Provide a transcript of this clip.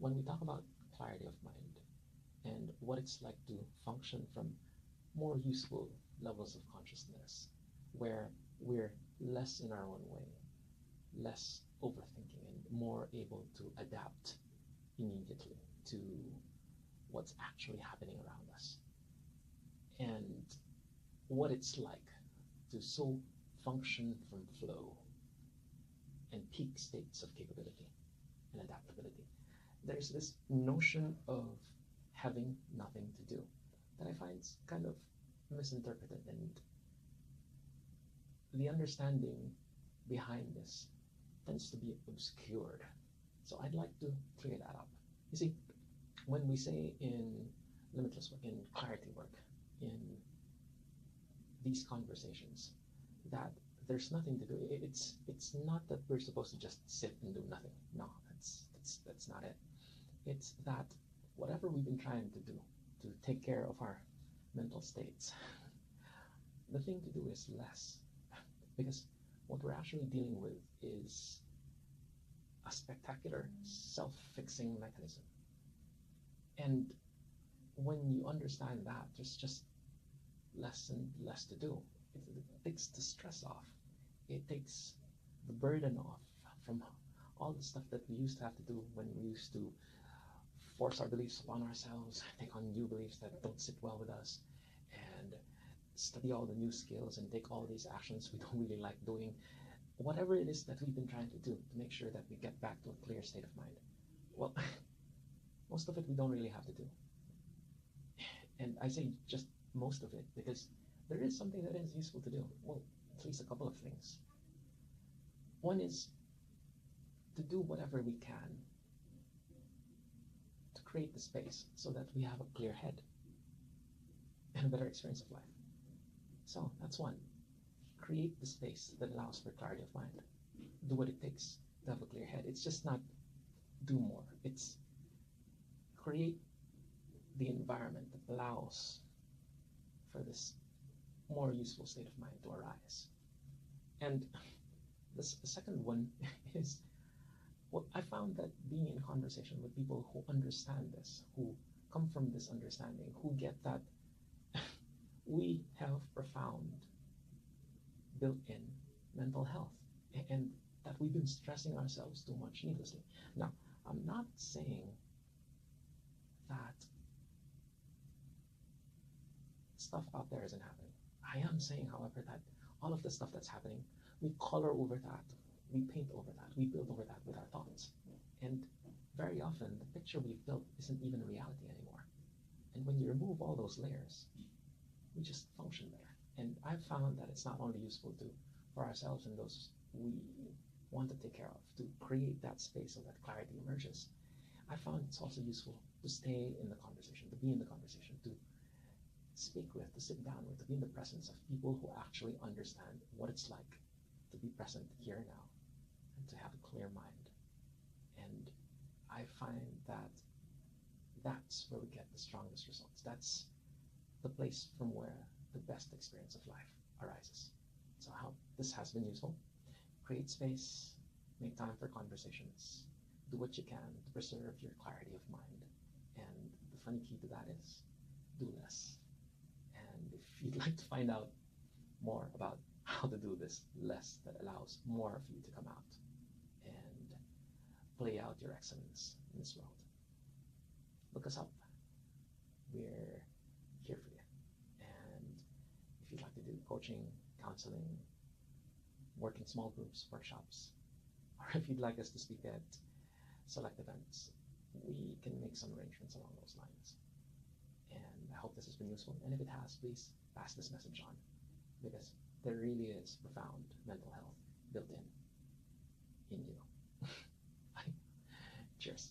When we talk about clarity of mind and what it's like to function from more useful levels of consciousness, where we're less in our own way, less overthinking, and more able to adapt immediately to what's actually happening around us, and what it's like to so function from flow and peak states of capability and adaptability. There's this notion of having nothing to do that I find kind of misinterpreted, and the understanding behind this tends to be obscured. So I'd like to clear that up. You see, when we say in limitless work, in clarity work, in these conversations, that there's nothing to do, it's not that we're supposed to just sit and do nothing. No, that's not it. It's that whatever we've been trying to do to take care of our mental states, the thing to do is less, because what we're actually dealing with is a spectacular self-fixing mechanism. And when you understand that, there's just less and less to do. It takes the stress off. It takes the burden off from all the stuff that we used to have to do when we used to force our beliefs upon ourselves, take on new beliefs that don't sit well with us, and study all the new skills and take all these actions we don't really like doing. Whatever it is that we've been trying to do to make sure that we get back to a clear state of mind, well, most of it we don't really have to do. And I say just most of it because there is something that is useful to do. Well, at least a couple of things. One is to do whatever we can to create the space so that we have a clear head and a better experience of life. So that's one. Create the space that allows for clarity of mind. Do what it takes to have a clear head. It's just not do more. It's create the environment that allows for this more useful state of mind to arise. And the second one is, well, I found that being in conversation with people who understand this, who come from this understanding, who get that we have profound built-in mental health, and that we've been stressing ourselves too much needlessly. Now, I'm not saying that stuff out there isn't happening. I am saying, however, that all of the stuff that's happening, we color over that, we paint over that, we build over that with our thoughts. And very often, the picture we've built isn't even reality anymore. And when you remove all those layers, we just function there. And I've found that it's not only useful for ourselves and those we want to take care of, to create that space so that clarity emerges. I found it's also useful to stay in the conversation, to be in the conversation, to speak with, to sit down with, to be in the presence of people who actually understand what it's like to be present here now and to have a clear mind. And I find that that's where we get the strongest results. That's the place from where the best experience of life arises. So I hope this has been useful. Create space, make time for conversations, do what you can to preserve your clarity of mind. And the funny key to that is do less. And if you'd like to find out more about how to do this less that allows more of you to come out and play out your excellence in this world, look us up. We're here for you. And if you'd like to do coaching, counseling, work in small groups, workshops, or if you'd like us to speak at select events, we can make some arrangements along those lines. And I hope this has been useful. And if it has, please pass this message on, because there really is profound mental health built in you. Cheers.